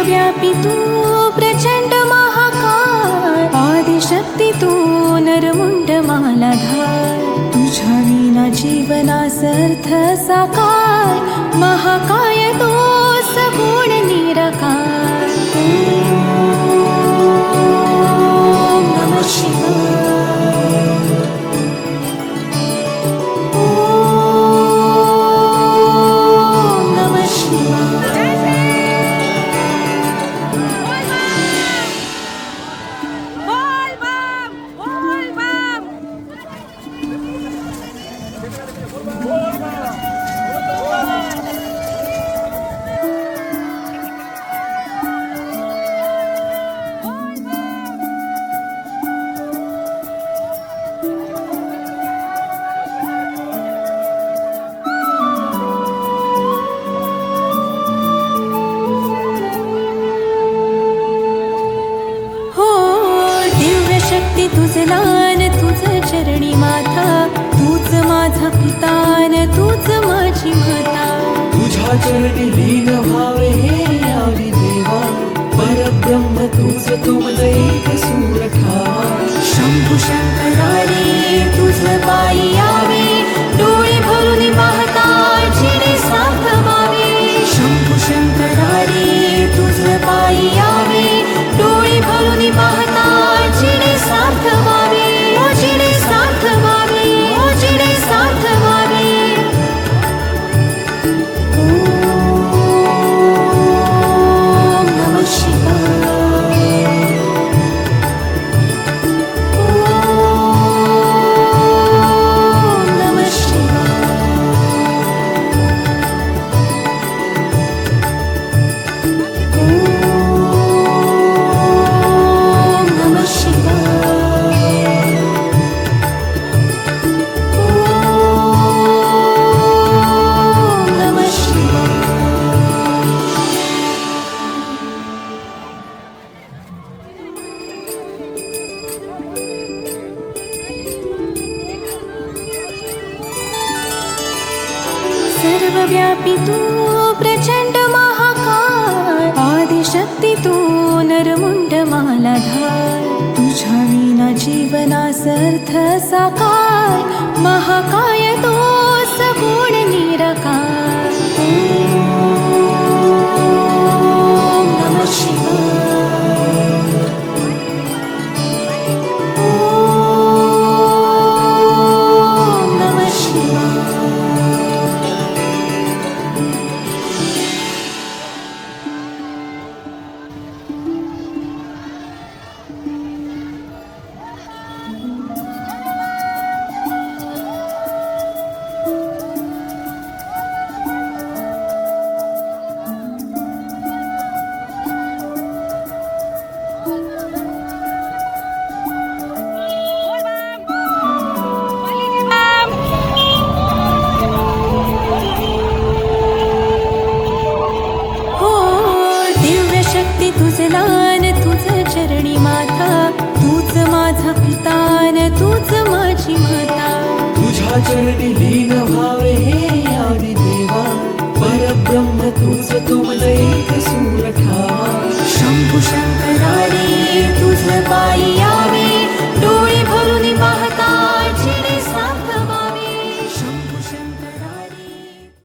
सर्वव्यापी तू प्रचंड महाकाय, आदिशक्ती तू नरमुंड मालाधार, तुझ्या विना जीवनास अर्थ साकार, महाकाय तो सगुण निराकार. ओम नमः शिवाय. ओम नमः शिवाय. तुझ लान तुझ चरणी माता, तूच माझा पितान तूच माझी माता, तुझ्या चरणी लीन व्हावे हे आदि देवा, परब्रह्म तूच तुझ एक सूर ठावा. शंभू शंकरारे तुझ पायी यावे, डोळे भरून पाहता जिने सार्थवावे. शंभू शंकरारे तुझ पायी यावे, डोळे भरून पाहता जिने सार्थवावे. ओ जिने सार्थवावे, ओ जिने सार्थवावे. ओम नमः शिवाय. ओम नमः शिवाय. ओम नमः शिवाय. ओम नमः शिवाय. सर्वव्यापी तू प्रचंड महाकाय, आदिशक्ती तू नरमुंड मालाधार, तुझ्या विना जीवनास अर्थ साकार, महाकाय तो सगुण निराकार. ओम नमः शिवाय. ओम नमः शिवाय. तुझ लान तुझ चरणी माता, तूच माझा पितान तूच माझी माता, तुझ्या चरणी लीन